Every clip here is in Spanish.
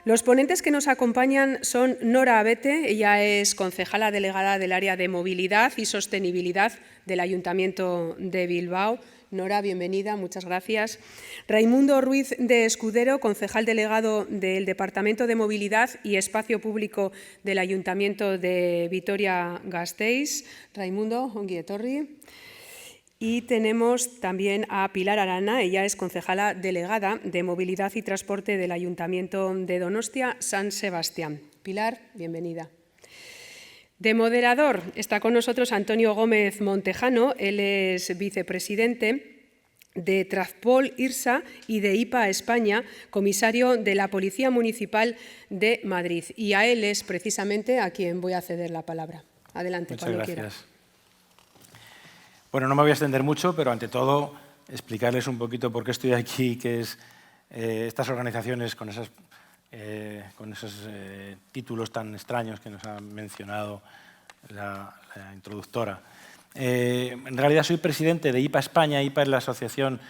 Los ponentes que nos acompañan son Nora Abete, ella es concejala delegada del área de movilidad y sostenibilidad del Ayuntamiento de Bilbao. Nora, bienvenida, muchas gracias. Raimundo Ruiz de Escudero, concejal delegado del Departamento de Movilidad y Espacio Público del Ayuntamiento de Vitoria-Gasteiz. Raimundo, ongi etorri. Y tenemos también a Pilar Arana, ella es concejala delegada de Movilidad y Transporte del Ayuntamiento de Donostia-San Sebastián. Pilar, bienvenida. De moderador está con nosotros Antonio Gómez Montejano, él es vicepresidente de Transpol IRSA y de IPA España, comisario de la Policía Municipal de Madrid. Y a él es precisamente a quien voy a ceder la palabra. Adelante, cuando quiera. Muchas gracias. Bueno, no me voy a extender mucho, pero ante todo explicarles un poquito por qué estoy aquí, qué es estas organizaciones con esos títulos tan extraños que nos ha mencionado la introductora. En realidad soy presidente de IPA España. IPA es la Asociación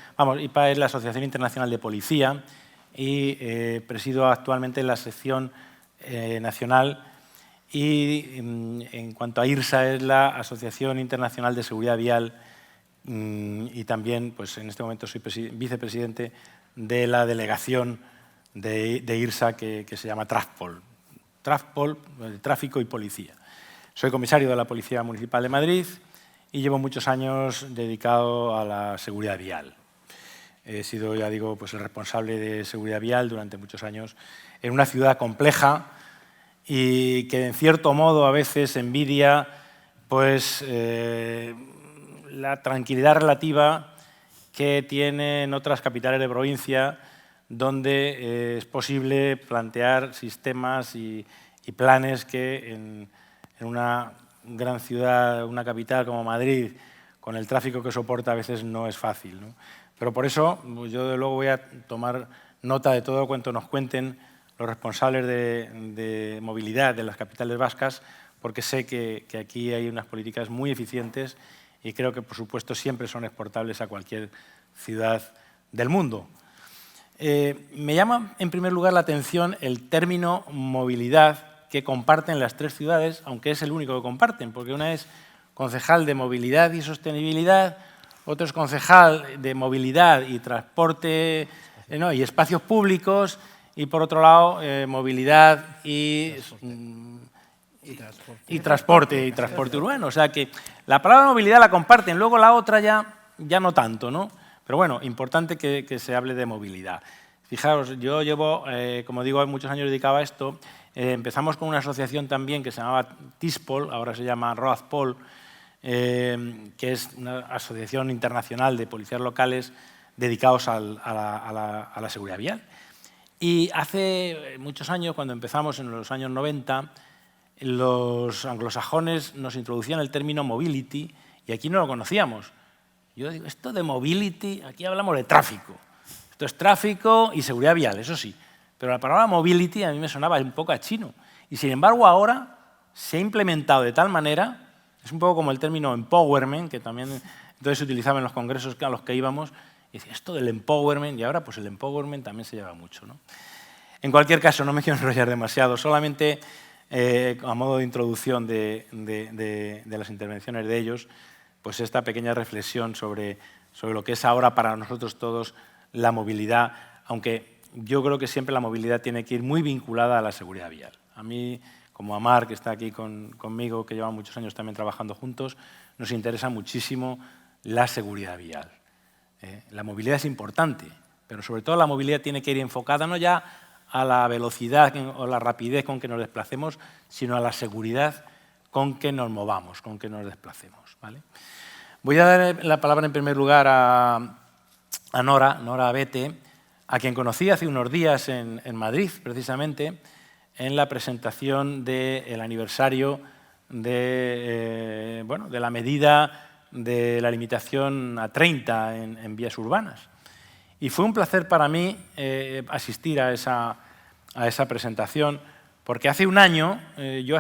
Internacional de Policía y presido actualmente la sección nacional. Y en cuanto a IRSA, es la Asociación Internacional de Seguridad Vial y también, pues en este momento, soy vicepresidente de la delegación de IRSA que se llama Transpol, Tráfico y Policía. Soy comisario de la Policía Municipal de Madrid y llevo muchos años dedicado a la seguridad vial. He sido, ya digo, pues el responsable de seguridad vial durante muchos años en una ciudad compleja y que en cierto modo a veces envidia pues, la tranquilidad relativa que tienen otras capitales de provincia donde es posible plantear sistemas y planes que en una gran ciudad, una capital como Madrid, con el tráfico que soporta a veces no es fácil, ¿no? Pero por eso yo de luego voy a tomar nota de todo cuanto nos cuenten los responsables de movilidad de las capitales vascas, porque sé que aquí hay unas políticas muy eficientes y creo que, por supuesto, siempre son exportables a cualquier ciudad del mundo. Me llama, en primer lugar, la atención el término movilidad que comparten las tres ciudades, aunque es el único que comparten, porque una es concejal de movilidad y sostenibilidad, otro es concejal de movilidad y transporte y espacios públicos, y por otro lado, movilidad y transporte urbano. O sea que la palabra movilidad la comparten, luego la otra ya no tanto, ¿no? Pero bueno, importante que se hable de movilidad. Fijaros, yo llevo, como digo, muchos años dedicado a esto. Empezamos con una asociación también que se llamaba TISPOL, ahora se llama ROAZPOL, que es una asociación internacional de policías locales dedicados a la seguridad vial. Y hace muchos años, cuando empezamos en los años 90, los anglosajones nos introducían el término mobility y aquí no lo conocíamos. Yo digo, esto de mobility, aquí hablamos de tráfico. Esto es tráfico y seguridad vial, eso sí. Pero la palabra mobility a mí me sonaba un poco a chino. Y sin embargo ahora se ha implementado de tal manera, es un poco como el término empowerment, que también entonces se utilizaba en los congresos a los que íbamos. Y decía, esto del empowerment, y ahora pues el empowerment también se lleva mucho, ¿no? En cualquier caso, no me quiero enrollar demasiado, solamente a modo de introducción de las intervenciones de ellos, pues esta pequeña reflexión sobre lo que es ahora para nosotros todos la movilidad, aunque yo creo que siempre la movilidad tiene que ir muy vinculada a la seguridad vial. A mí, como a Marc, que está aquí conmigo, que lleva muchos años también trabajando juntos, nos interesa muchísimo la seguridad vial. La movilidad es importante, pero sobre todo la movilidad tiene que ir enfocada no ya a la velocidad o la rapidez con que nos desplacemos, sino a la seguridad con que nos movamos, con que nos desplacemos, ¿vale? Voy a dar la palabra en primer lugar a Nora Abete, a quien conocí hace unos días en Madrid, precisamente, en la presentación del aniversario de la medida de la limitación a 30 en vías urbanas. Y fue un placer para mí asistir a esa presentación, porque hace un año yo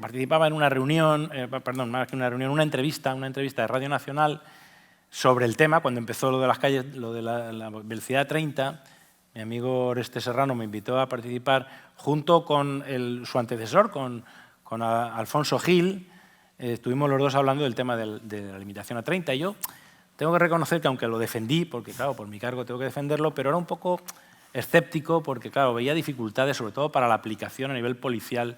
participaba en una reunión, una entrevista de Radio Nacional sobre el tema, cuando empezó lo de las calles, lo de la velocidad 30, mi amigo Oreste Serrano me invitó a participar junto con su antecesor, con Alfonso Gil. Estuvimos los dos hablando del tema de la limitación a 30. Y yo tengo que reconocer que, aunque lo defendí, porque claro, por mi cargo tengo que defenderlo, pero era un poco escéptico porque, claro, veía dificultades, sobre todo para la aplicación a nivel policial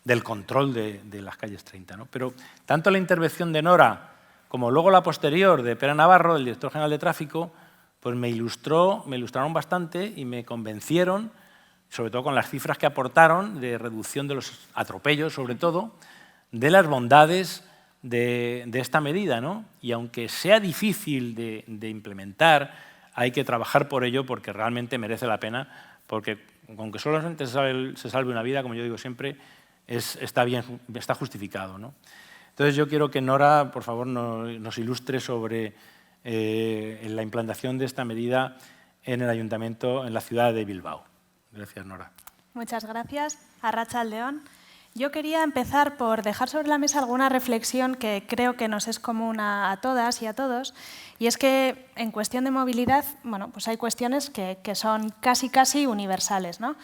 del control de las calles 30, ¿no? Pero tanto la intervención de Nora como luego la posterior de Pere Navarro, el director general de tráfico, pues me ilustraron bastante y me convencieron, sobre todo con las cifras que aportaron de reducción de los atropellos, sobre todo, de las bondades de esta medida, ¿no? Y aunque sea difícil de implementar, hay que trabajar por ello porque realmente merece la pena, porque aunque solamente se salve una vida, como yo digo siempre, está justificado, ¿no? Entonces yo quiero que Nora, por favor, nos ilustre sobre la implantación de esta medida en el Ayuntamiento, en la ciudad de Bilbao. Gracias, Nora. Muchas gracias. Arratsaldeon. Yo quería empezar por dejar sobre la mesa alguna reflexión que creo que nos es común a todas y a todos, y es que en cuestión de movilidad, bueno, pues hay cuestiones que son casi universales, ¿no?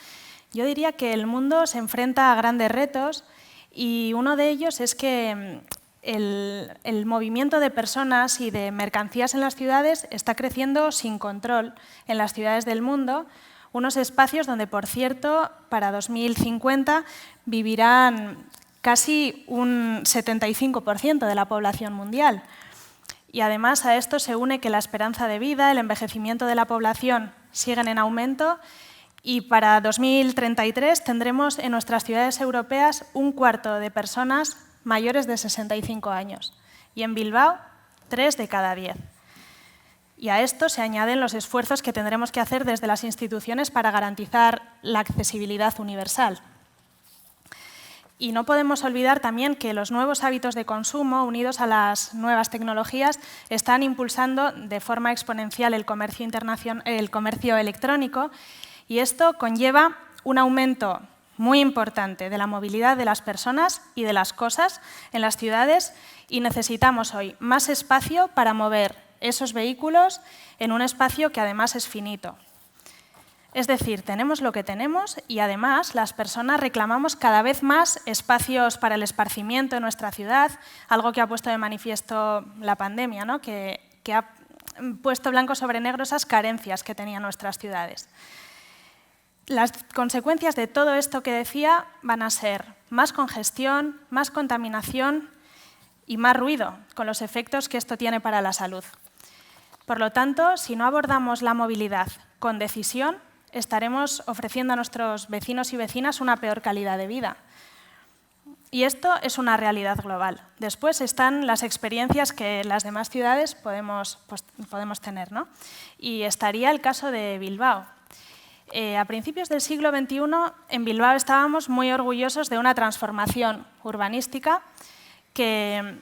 Yo diría que el mundo se enfrenta a grandes retos y uno de ellos es que el movimiento de personas y de mercancías en las ciudades está creciendo sin control en las ciudades del mundo, unos espacios donde, por cierto, para 2050 vivirán casi un 75% de la población mundial. Y además a esto se une que la esperanza de vida, el envejecimiento de la población siguen en aumento y para 2033 tendremos en nuestras ciudades europeas un cuarto de personas mayores de 65 años y en Bilbao 3 de cada 10. Y a esto se añaden los esfuerzos que tendremos que hacer desde las instituciones para garantizar la accesibilidad universal. Y no podemos olvidar también que los nuevos hábitos de consumo, unidos a las nuevas tecnologías, están impulsando de forma exponencial el comercio electrónico, y esto conlleva un aumento muy importante de la movilidad de las personas y de las cosas en las ciudades, y necesitamos hoy más espacio para mover esos vehículos en un espacio que además es finito. Es decir, tenemos lo que tenemos y además las personas reclamamos cada vez más espacios para el esparcimiento en nuestra ciudad, algo que ha puesto de manifiesto la pandemia, ¿no? que ha puesto blanco sobre negro esas carencias que tenían nuestras ciudades. Las consecuencias de todo esto que decía van a ser más congestión, más contaminación y más ruido, con los efectos que esto tiene para la salud. Por lo tanto, si no abordamos la movilidad con decisión, estaremos ofreciendo a nuestros vecinos y vecinas una peor calidad de vida. Y esto es una realidad global. Después están las experiencias que las demás ciudades podemos tener, ¿no? Y estaría el caso de Bilbao. A principios del siglo XXI, en Bilbao estábamos muy orgullosos de una transformación urbanística que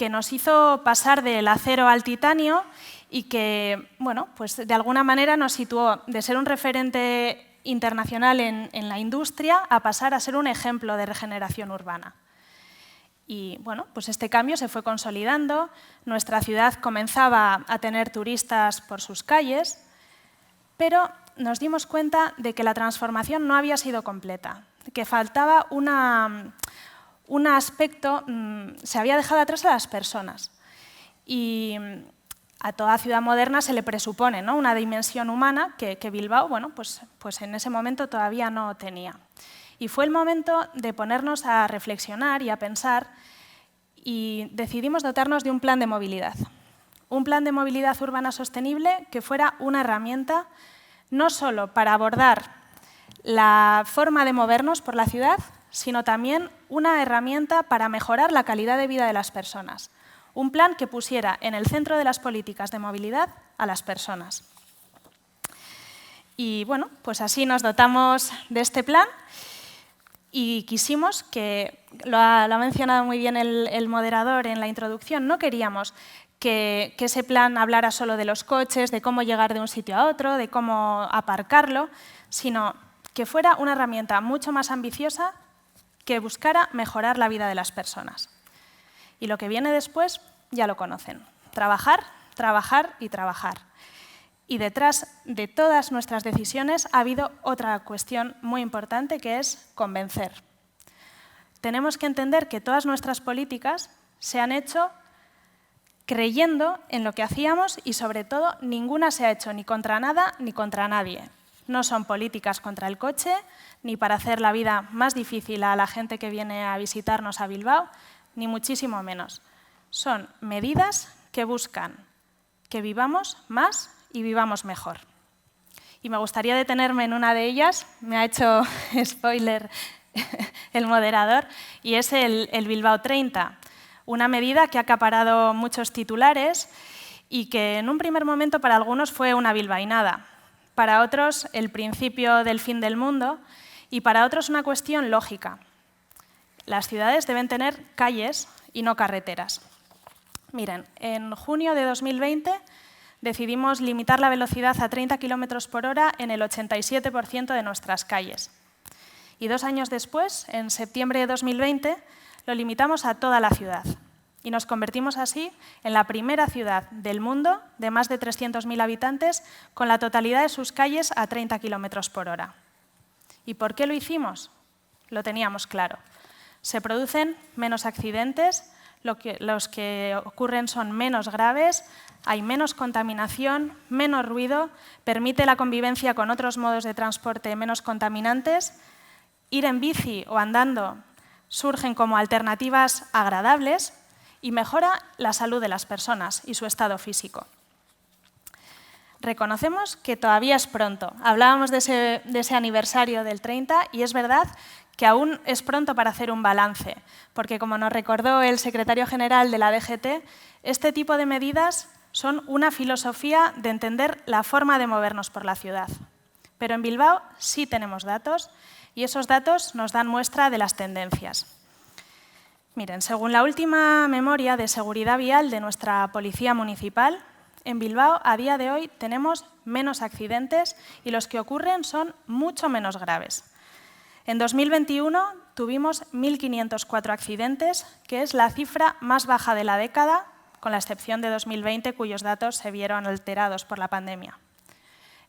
nos hizo pasar del acero al titanio y que, bueno, pues de alguna manera nos situó de ser un referente internacional en la industria a pasar a ser un ejemplo de regeneración urbana. Y bueno, pues este cambio se fue consolidando, nuestra ciudad comenzaba a tener turistas por sus calles, pero nos dimos cuenta de que la transformación no había sido completa, que faltaba un aspecto, se había dejado atrás a las personas. Y a toda ciudad moderna se le presupone, ¿no?, una dimensión humana que Bilbao, bueno, pues en ese momento todavía no tenía. Y fue el momento de ponernos a reflexionar y a pensar y decidimos dotarnos de un plan de movilidad. Un plan de movilidad urbana sostenible que fuera una herramienta no solo para abordar la forma de movernos por la ciudad, sino también una herramienta para mejorar la calidad de vida de las personas. Un plan que pusiera en el centro de las políticas de movilidad a las personas. Y bueno, pues así nos dotamos de este plan y quisimos que, lo ha mencionado muy bien el moderador en la introducción, no queríamos que ese plan hablara solo de los coches, de cómo llegar de un sitio a otro, de cómo aparcarlo, sino que fuera una herramienta mucho más ambiciosa que buscara mejorar la vida de las personas. Y lo que viene después ya lo conocen. Trabajar, trabajar y trabajar. Y detrás de todas nuestras decisiones ha habido otra cuestión muy importante, que es convencer. Tenemos que entender que todas nuestras políticas se han hecho creyendo en lo que hacíamos y, sobre todo, ninguna se ha hecho ni contra nada ni contra nadie. No son políticas contra el coche, ni para hacer la vida más difícil a la gente que viene a visitarnos a Bilbao, ni muchísimo menos. Son medidas que buscan que vivamos más y vivamos mejor. Y me gustaría detenerme en una de ellas, me ha hecho spoiler el moderador, y es el Bilbao 30, una medida que ha acaparado muchos titulares y que en un primer momento para algunos fue una bilbainada, para otros el principio del fin del mundo y para otros una cuestión lógica. Las ciudades deben tener calles y no carreteras. Miren, en junio de 2020 decidimos limitar la velocidad a 30 km por hora en el 87% de nuestras calles. Y 2 años después, en septiembre de 2020, lo limitamos a toda la ciudad. Y nos convertimos así en la primera ciudad del mundo de más de 300.000 habitantes con la totalidad de sus calles a 30 km por hora. ¿Y por qué lo hicimos? Lo teníamos claro. Se producen menos accidentes, los que ocurren son menos graves, hay menos contaminación, menos ruido, permite la convivencia con otros modos de transporte menos contaminantes. Ir en bici o andando surgen como alternativas agradables y mejora la salud de las personas y su estado físico. Reconocemos que todavía es pronto. Hablábamos de ese aniversario del 30 y es verdad que aún es pronto para hacer un balance, porque como nos recordó el secretario general de la DGT, este tipo de medidas son una filosofía de entender la forma de movernos por la ciudad. Pero en Bilbao sí tenemos datos y esos datos nos dan muestra de las tendencias. Miren, según la última memoria de seguridad vial de nuestra Policía Municipal, en Bilbao a día de hoy tenemos menos accidentes y los que ocurren son mucho menos graves. En 2021 tuvimos 1.504 accidentes, que es la cifra más baja de la década, con la excepción de 2020, cuyos datos se vieron alterados por la pandemia.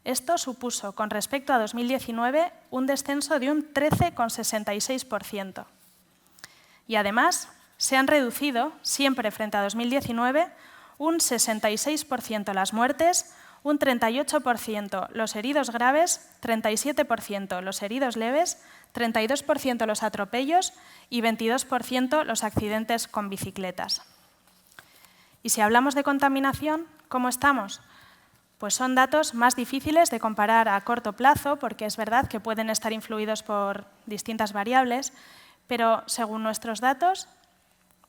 Esto supuso, con respecto a 2019, un descenso de un 13,66%. Y además, se han reducido, siempre frente a 2019, un 66% las muertes, un 38% los heridos graves, 37% los heridos leves, 32% los atropellos y 22% los accidentes con bicicletas. Y si hablamos de contaminación, ¿cómo estamos? Pues son datos más difíciles de comparar a corto plazo, porque es verdad que pueden estar influidos por distintas variables, pero según nuestros datos,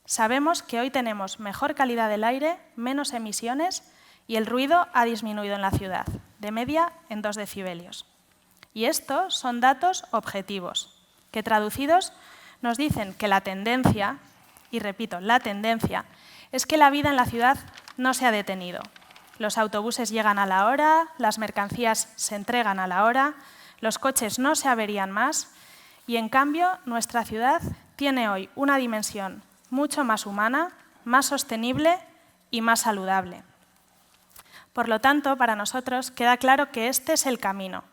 sabemos que hoy tenemos mejor calidad del aire, menos emisiones y el ruido ha disminuido en la ciudad, de media en 2 decibelios. Y estos son datos objetivos, que traducidos nos dicen que la tendencia, y repito, la tendencia, es que la vida en la ciudad no se ha detenido. Los autobuses llegan a la hora, las mercancías se entregan a la hora, los coches no se averían más y, en cambio, nuestra ciudad tiene hoy una dimensión mucho más humana, más sostenible y más saludable. Por lo tanto, para nosotros queda claro que este es el camino.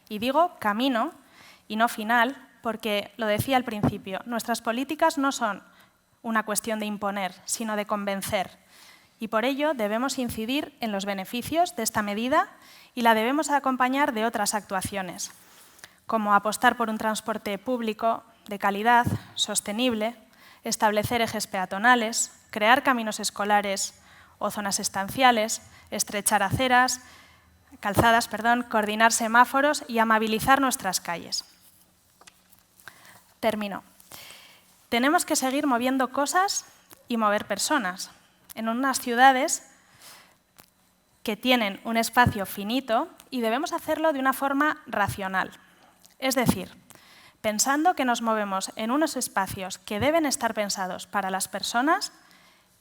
Y digo camino y no final porque, lo decía al principio, nuestras políticas no son una cuestión de imponer, sino de convencer. Y por ello debemos incidir en los beneficios de esta medida y la debemos acompañar de otras actuaciones, como apostar por un transporte público de calidad, sostenible, establecer ejes peatonales, crear caminos escolares o zonas estanciales, estrechar aceras, calzadas, coordinar semáforos y amabilizar nuestras calles. Termino. Tenemos que seguir moviendo cosas y mover personas. En unas ciudades que tienen un espacio finito y debemos hacerlo de una forma racional. Es decir, pensando que nos movemos en unos espacios que deben estar pensados para las personas,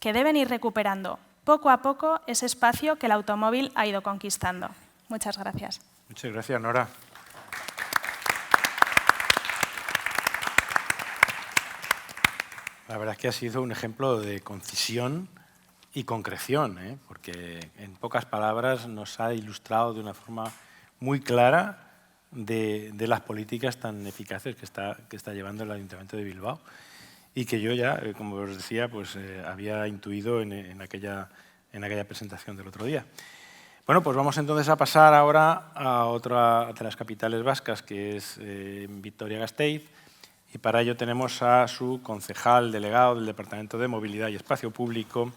que deben ir recuperando poco a poco ese espacio que el automóvil ha ido conquistando. Muchas gracias. Muchas gracias, Nora. La verdad es que ha sido un ejemplo de concisión y concreción, porque en pocas palabras nos ha ilustrado de una forma muy clara de las políticas tan eficaces que está llevando el Ayuntamiento de Bilbao y que yo ya, como os decía, pues, había intuido en aquella presentación del otro día. Bueno, pues vamos entonces a pasar ahora a otra de las capitales vascas, que es Vitoria-Gasteiz, y para ello tenemos a su concejal delegado del Departamento de Movilidad y Espacio Público,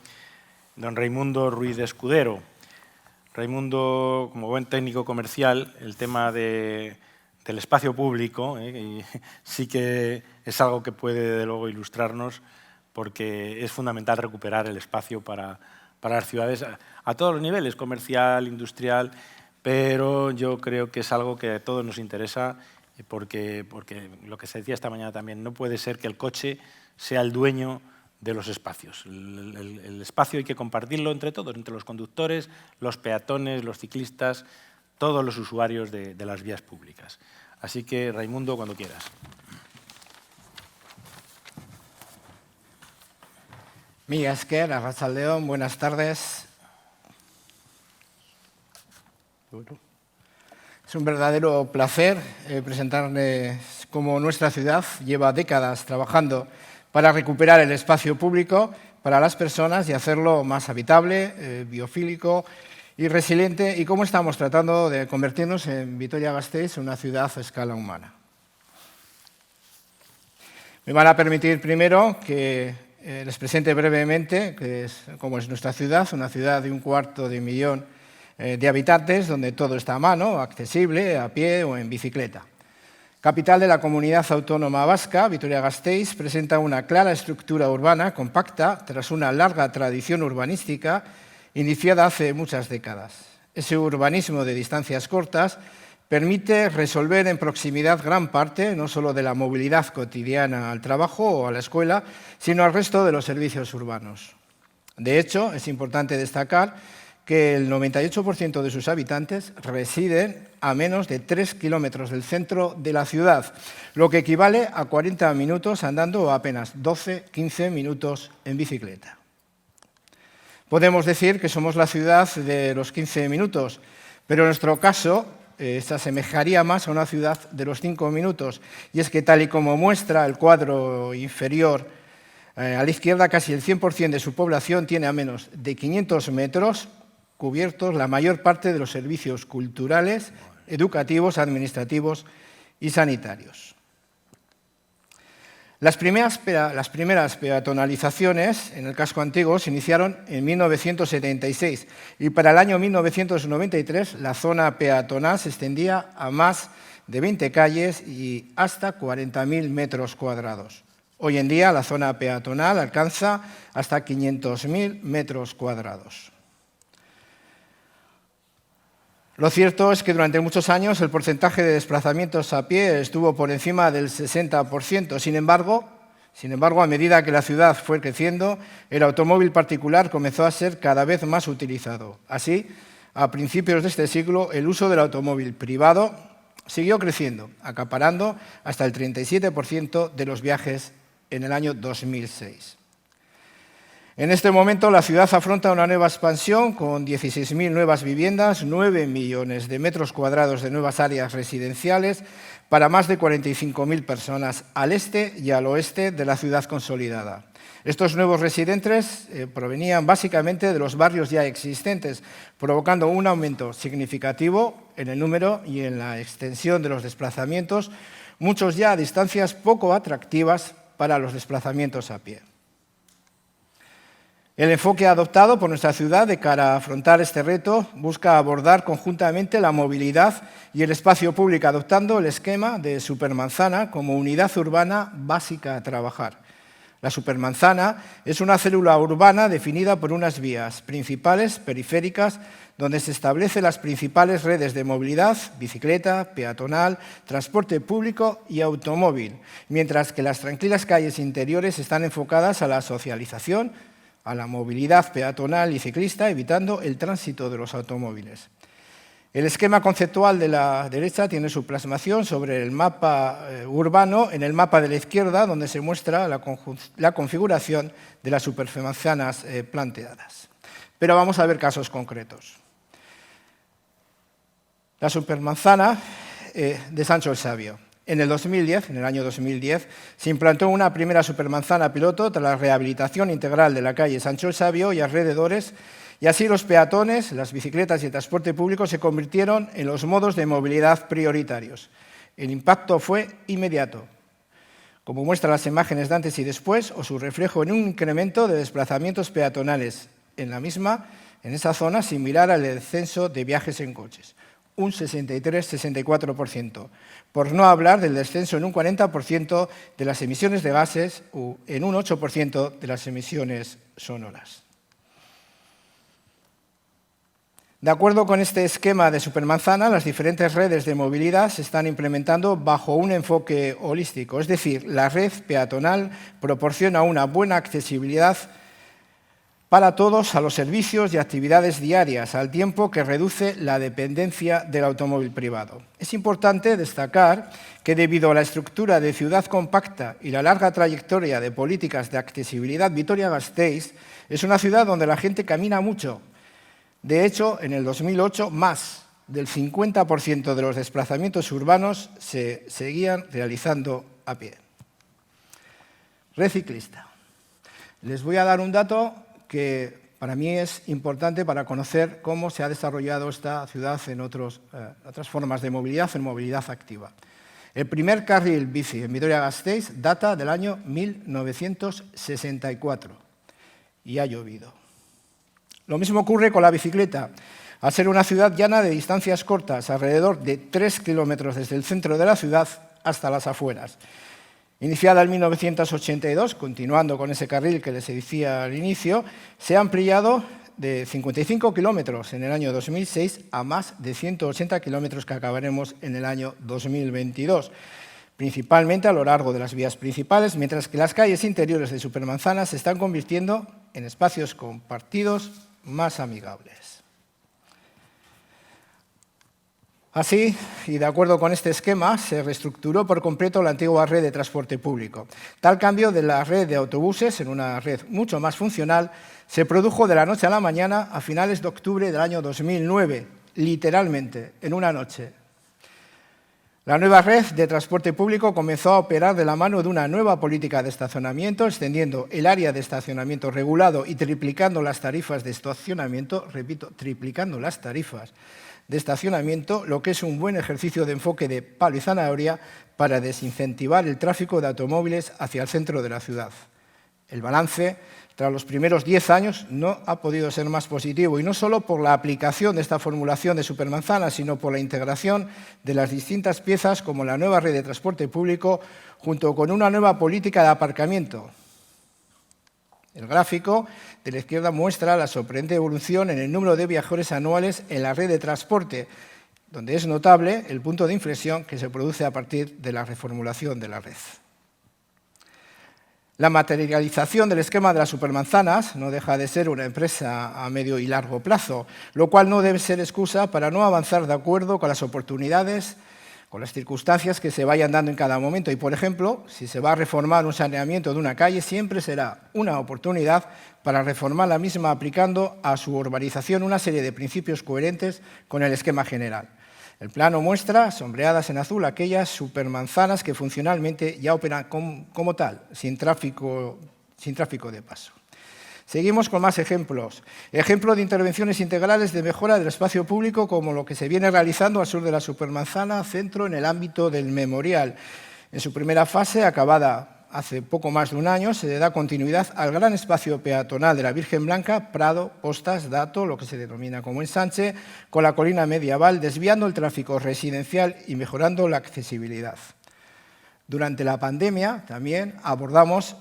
don Raimundo Ruiz de Escudero. Raimundo, como buen técnico comercial, el tema del espacio público y sí que es algo que puede, desde luego, ilustrarnos, porque es fundamental recuperar el espacio para las ciudades a todos los niveles, comercial, industrial, pero yo creo que es algo que a todos nos interesa, porque lo que se decía esta mañana también, no puede ser que el coche sea el dueño de los espacios. El espacio hay que compartirlo entre todos, entre los conductores, los peatones, los ciclistas, todos los usuarios de las vías públicas. Así que, Raimundo, cuando quieras. Mila esker, Arratsaldeon, buenas tardes. Es un verdadero placer presentarles cómo nuestra ciudad lleva décadas trabajando para recuperar el espacio público para las personas y hacerlo más habitable, biofílico y resiliente, y cómo estamos tratando de convertirnos en Vitoria-Gasteiz una ciudad a escala humana. Me van a permitir primero que les presente brevemente cómo es nuestra ciudad, una ciudad de 250.000 de habitantes, donde todo está a mano, accesible, a pie o en bicicleta. Capital de la comunidad autónoma vasca, Vitoria-Gasteiz presenta una clara estructura urbana compacta tras una larga tradición urbanística iniciada hace muchas décadas. Ese urbanismo de distancias cortas permite resolver en proximidad gran parte, no solo de la movilidad cotidiana al trabajo o a la escuela, sino al resto de los servicios urbanos. De hecho, es importante destacar que el 98% de sus habitantes residen a menos de 3 kilómetros del centro de la ciudad, lo que equivale a 40 minutos andando o apenas 12-15 minutos en bicicleta. Podemos decir que somos la ciudad de los 15 minutos, pero en nuestro caso se asemejaría más a una ciudad de los 5 minutos, y es que tal y como muestra el cuadro inferior a la izquierda, casi el 100% de su población tiene a menos de 500 metros cubiertos la mayor parte de los servicios culturales, educativos, administrativos y sanitarios. Las primeras peatonalizaciones en el casco antiguo se iniciaron en 1976 y para el año 1993 la zona peatonal se extendía a más de 20 calles y hasta 40.000 metros cuadrados. Hoy en día la zona peatonal alcanza hasta 500.000 metros cuadrados. Lo cierto es que durante muchos años el porcentaje de desplazamientos a pie estuvo por encima del 60%. Sin embargo, a medida que la ciudad fue creciendo, el automóvil particular comenzó a ser cada vez más utilizado. Así, a principios de este siglo, el uso del automóvil privado siguió creciendo, acaparando hasta el 37% de los viajes en el año 2006. En este momento la ciudad afronta una nueva expansión con 16.000 nuevas viviendas, 9 millones de metros cuadrados de nuevas áreas residenciales para más de 45.000 personas al este y al oeste de la ciudad consolidada. Estos nuevos residentes provenían básicamente de los barrios ya existentes, provocando un aumento significativo en el número y en la extensión de los desplazamientos, muchos ya a distancias poco atractivas para los desplazamientos a pie. El enfoque adoptado por nuestra ciudad de cara a afrontar este reto busca abordar conjuntamente la movilidad y el espacio público, adoptando el esquema de supermanzana como unidad urbana básica a trabajar. La supermanzana es una célula urbana definida por unas vías principales, periféricas, donde se establecen las principales redes de movilidad, bicicleta, peatonal, transporte público y automóvil, mientras que las tranquilas calles interiores están enfocadas a la socialización, a la movilidad peatonal y ciclista, evitando el tránsito de los automóviles. El esquema conceptual de la derecha tiene su plasmación sobre el mapa urbano en el mapa de la izquierda, donde se muestra la configuración de las supermanzanas planteadas. Pero vamos a ver casos concretos. La supermanzana de Sancho el Sabio. En el año 2010, se implantó una primera supermanzana piloto tras la rehabilitación integral de la calle Sancho el Sabio y alrededores, y así los peatones, las bicicletas y el transporte público se convirtieron en los modos de movilidad prioritarios. El impacto fue inmediato, como muestran las imágenes de antes y después, o su reflejo en un incremento de desplazamientos peatonales en esa zona, similar al descenso de viajes en coches, un 63-64%, por no hablar del descenso en un 40% de las emisiones de gases o en un 8% de las emisiones sonoras. De acuerdo con este esquema de supermanzana, las diferentes redes de movilidad se están implementando bajo un enfoque holístico, es decir, la red peatonal proporciona una buena accesibilidad para todos a los servicios y actividades diarias, al tiempo que reduce la dependencia del automóvil privado. Es importante destacar que debido a la estructura de ciudad compacta y la larga trayectoria de políticas de accesibilidad, Vitoria-Gasteiz es una ciudad donde la gente camina mucho. De hecho, en el 2008, más del 50% de los desplazamientos urbanos se seguían realizando a pie. Red ciclista. Les voy a dar un dato que para mí es importante para conocer cómo se ha desarrollado esta ciudad en otras formas de movilidad, en movilidad activa. El primer carril bici en Vitoria-Gasteiz data del año 1964 y ha llovido. Lo mismo ocurre con la bicicleta. Al ser una ciudad llana de distancias cortas, alrededor de 3 kilómetros desde el centro de la ciudad hasta las afueras. Iniciada en 1982, continuando con ese carril que les decía al inicio, se ha ampliado de 55 kilómetros en el año 2006 a más de 180 kilómetros que acabaremos en el año 2022, principalmente a lo largo de las vías principales, mientras que las calles interiores de Supermanzana se están convirtiendo en espacios compartidos más amigables. Así, y de acuerdo con este esquema, se reestructuró por completo la antigua red de transporte público. Tal cambio de la red de autobuses en una red mucho más funcional se produjo de la noche a la mañana a finales de octubre del año 2009, literalmente, en una noche. La nueva red de transporte público comenzó a operar de la mano de una nueva política de estacionamiento, extendiendo el área de estacionamiento regulado y triplicando las tarifas de estacionamiento, repito, triplicando las tarifas de estacionamiento, lo que es un buen ejercicio de enfoque de palo y zanahoria para desincentivar el tráfico de automóviles hacia el centro de la ciudad. El balance, tras los primeros 10 años, no ha podido ser más positivo, y no solo por la aplicación de esta formulación de Supermanzana, sino por la integración de las distintas piezas como la nueva red de transporte público, junto con una nueva política de aparcamiento. El gráfico de la izquierda muestra la sorprendente evolución en el número de viajeros anuales en la red de transporte, donde es notable el punto de inflexión que se produce a partir de la reformulación de la red. La materialización del esquema de las supermanzanas no deja de ser una empresa a medio y largo plazo, lo cual no debe ser excusa para no avanzar de acuerdo con las oportunidades, con las circunstancias que se vayan dando en cada momento. Y, por ejemplo, si se va a reformar un saneamiento de una calle, siempre será una oportunidad para reformar la misma aplicando a su urbanización una serie de principios coherentes con el esquema general. El plano muestra, sombreadas en azul, aquellas supermanzanas que funcionalmente ya operan como tal, sin tráfico de paso. Seguimos con más ejemplos. Ejemplo de intervenciones integrales de mejora del espacio público, como lo que se viene realizando al sur de la Supermanzana Centro en el ámbito del Memorial. En su primera fase, acabada hace poco más de un año, se le da continuidad al gran espacio peatonal de la Virgen Blanca, Prado, Postas, Dato, lo que se denomina como ensanche, con la colina medieval, desviando el tráfico residencial y mejorando la accesibilidad. Durante la pandemia también abordamos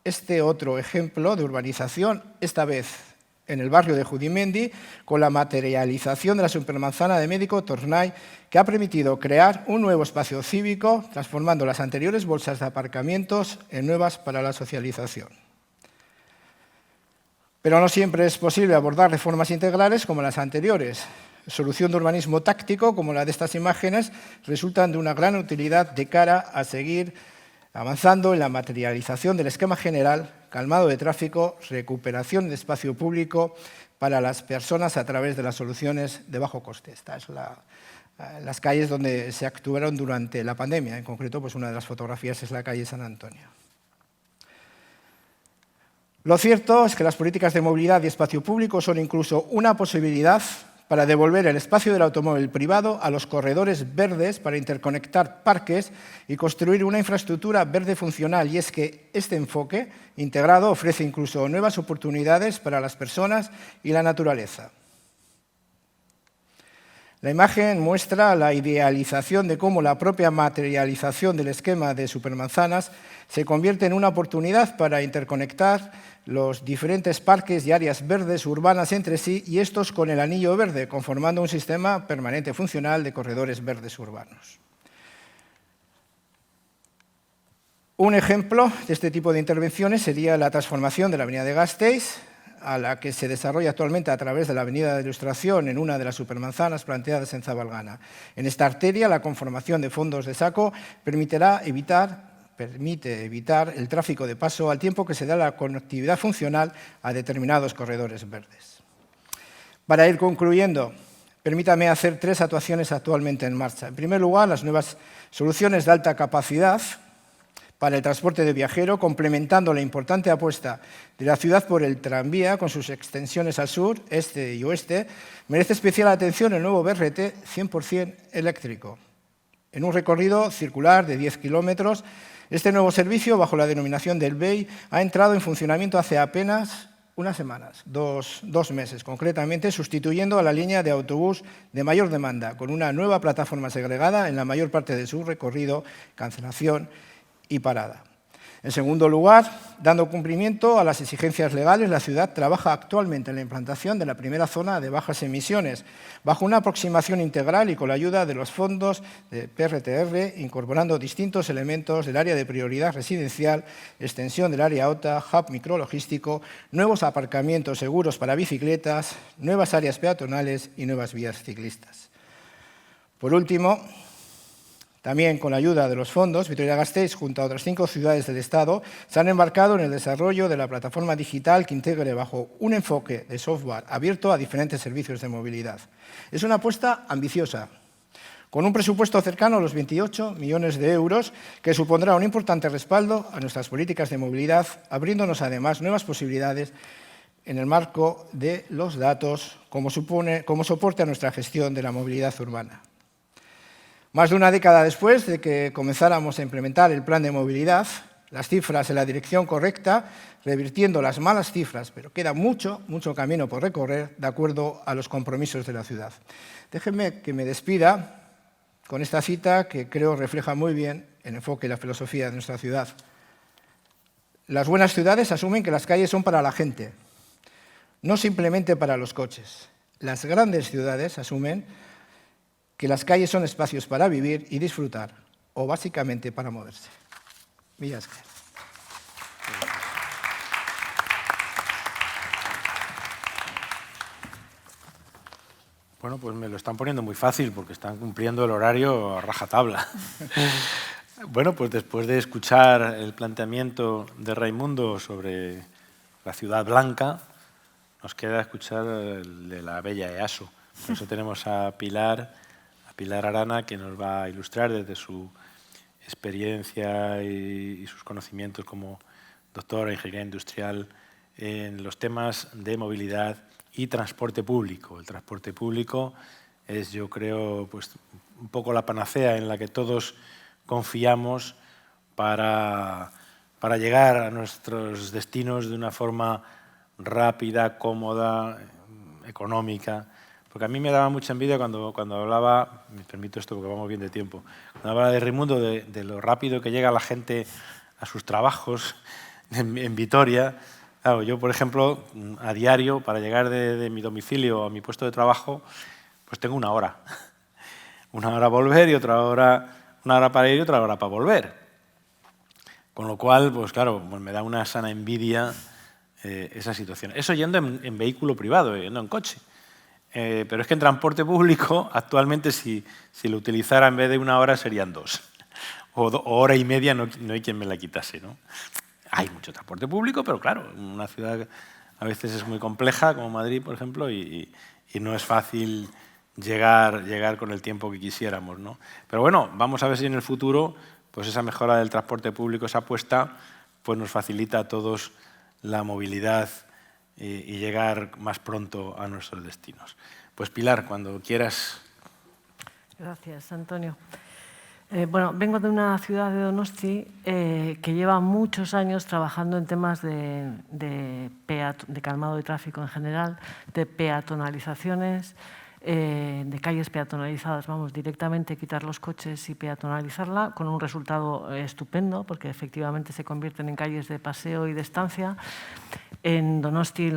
este otro ejemplo de urbanización, esta vez en el barrio de Judimendi, con la materialización de la supermanzana de Médico Tornay, que ha permitido crear un nuevo espacio cívico, transformando las anteriores bolsas de aparcamientos en nuevas para la socialización. Pero no siempre es posible abordar reformas integrales como las anteriores. solución de urbanismo táctico, como la de estas imágenes, resultan de una gran utilidad de cara a seguir avanzando en la materialización del esquema general, calmado de tráfico, recuperación de espacio público para las personas a través de las soluciones de bajo coste. Estas son las calles donde se actuaron durante la pandemia. En concreto, pues una de las fotografías es la calle San Antonio. Lo cierto es que las políticas de movilidad y espacio público son incluso una posibilidad para devolver el espacio del automóvil privado a los corredores verdes para interconectar parques y construir una infraestructura verde funcional. Y es que este enfoque integrado ofrece incluso nuevas oportunidades para las personas y la naturaleza. La imagen muestra la idealización de cómo la propia materialización del esquema de supermanzanas se convierte en una oportunidad para interconectar los diferentes parques y áreas verdes urbanas entre sí y estos con el anillo verde, conformando un sistema permanente funcional de corredores verdes urbanos. Un ejemplo de este tipo de intervenciones sería la transformación de la avenida de Gasteiz, a la que se desarrolla actualmente a través de la Avenida de Ilustración en una de las supermanzanas planteadas en Zabalgana. En esta arteria, la conformación de fondos de saco permite evitar el tráfico de paso al tiempo que se da la conectividad funcional a determinados corredores verdes. Para ir concluyendo, permítame hacer 3 actuaciones actualmente en marcha. En primer lugar, las nuevas soluciones de alta capacidad para el transporte de viajero, complementando la importante apuesta de la ciudad por el tranvía con sus extensiones al sur, este y oeste, merece especial atención el nuevo BRT 100% eléctrico. En un recorrido circular de 10 kilómetros, este nuevo servicio, bajo la denominación del BEI, ha entrado en funcionamiento hace apenas unas semanas, dos meses concretamente, sustituyendo a la línea de autobús de mayor demanda, con una nueva plataforma segregada en la mayor parte de su recorrido, cancelación y parada. En segundo lugar, dando cumplimiento a las exigencias legales, la ciudad trabaja actualmente en la implantación de la primera zona de bajas emisiones, bajo una aproximación integral y con la ayuda de los fondos de PRTR, incorporando distintos elementos del área de prioridad residencial, extensión del área OTA, hub micrologístico, nuevos aparcamientos seguros para bicicletas, nuevas áreas peatonales y nuevas vías ciclistas. Por último, también con la ayuda de los fondos, Vitoria-Gasteiz, junto a otras 5 ciudades del Estado, se han embarcado en el desarrollo de la plataforma digital que integre bajo un enfoque de software abierto a diferentes servicios de movilidad. Es una apuesta ambiciosa, con un presupuesto cercano a los 28 millones de euros, que supondrá un importante respaldo a nuestras políticas de movilidad, abriéndonos además nuevas posibilidades en el marco de los datos como soporte a nuestra gestión de la movilidad urbana. Más de una década después de que comenzáramos a implementar el plan de movilidad, las cifras en la dirección correcta, revirtiendo las malas cifras, pero queda mucho camino por recorrer de acuerdo a los compromisos de la ciudad. Déjenme que me despida con esta cita que creo refleja muy bien el enfoque y la filosofía de nuestra ciudad. Las buenas ciudades asumen que las calles son para la gente, no simplemente para los coches. Las grandes ciudades asumen que las calles son espacios para vivir y disfrutar, o básicamente para moverse. Mila esker. Bueno, pues me lo están poniendo muy fácil porque están cumpliendo el horario a rajatabla. Bueno, pues después de escuchar el planteamiento de Raimundo sobre la ciudad blanca, nos queda escuchar el de la bella EASO. Por eso tenemos a Pilar Arana, que nos va a ilustrar desde su experiencia y sus conocimientos como doctora en ingeniería industrial en los temas de movilidad y transporte público. El transporte público es, yo creo, pues, un poco la panacea en la que todos confiamos para llegar a nuestros destinos de una forma rápida, cómoda, económica. Porque a mí me daba mucha envidia cuando hablaba, me permito esto porque vamos bien de tiempo, cuando hablaba de Raimundo, de lo rápido que llega la gente a sus trabajos en Vitoria. Claro, yo, por ejemplo, a diario, para llegar de mi domicilio a mi puesto de trabajo, pues tengo 1 hora. 1 hora volver y otra hora, 1 hora para ir y otra hora para volver. Con lo cual, pues claro, pues me da una sana envidia esa situación. Eso yendo en vehículo privado, yendo en coche. Pero es que en transporte público, actualmente, si lo utilizara en vez de 1 hora, serían 2. O hora y media, no hay quien me la quitase, ¿no? Hay mucho transporte público, pero claro, una ciudad a veces es muy compleja, como Madrid, por ejemplo, y no es fácil llegar con el tiempo que quisiéramos, ¿no? Pero bueno, vamos a ver si en el futuro pues esa mejora del transporte público, esa apuesta, pues nos facilita a todos la movilidad y llegar más pronto a nuestros destinos. Pues Pilar, cuando quieras. Gracias, Antonio. Bueno, vengo de una ciudad de Donosti que lleva muchos años trabajando en temas de calmado de tráfico en general, de peatonalizaciones, de calles peatonalizadas, vamos, directamente quitar los coches y peatonalizarla, con un resultado estupendo, porque efectivamente se convierten en calles de paseo y de estancia. En Donosti,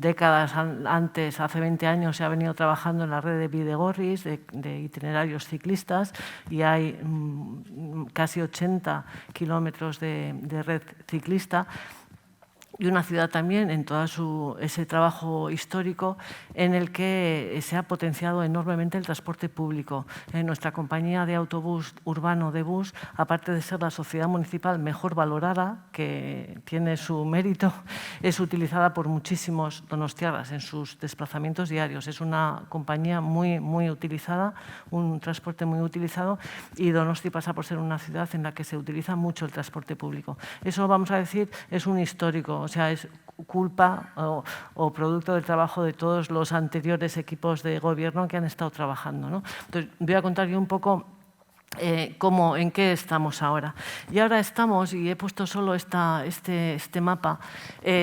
décadas antes, hace 20 años, se ha venido trabajando en la red de bidegorris, de itinerarios ciclistas, y hay casi 80 kilómetros de red ciclista. Y una ciudad también en todo ese trabajo histórico en el que se ha potenciado enormemente el transporte público. Nuestra compañía de autobús urbano de bus, aparte de ser la sociedad municipal mejor valorada, que tiene su mérito, es utilizada por muchísimos donostiarras en sus desplazamientos diarios. Es una compañía muy, muy utilizada, un transporte muy utilizado, y Donosti pasa por ser una ciudad en la que se utiliza mucho el transporte público. Eso, vamos a decir, es un histórico. O sea, es culpa o producto del trabajo de todos los anteriores equipos de gobierno que han estado trabajando, ¿no? Entonces, voy a contar yo un poco en qué estamos ahora. Y ahora estamos, y he puesto solo este mapa,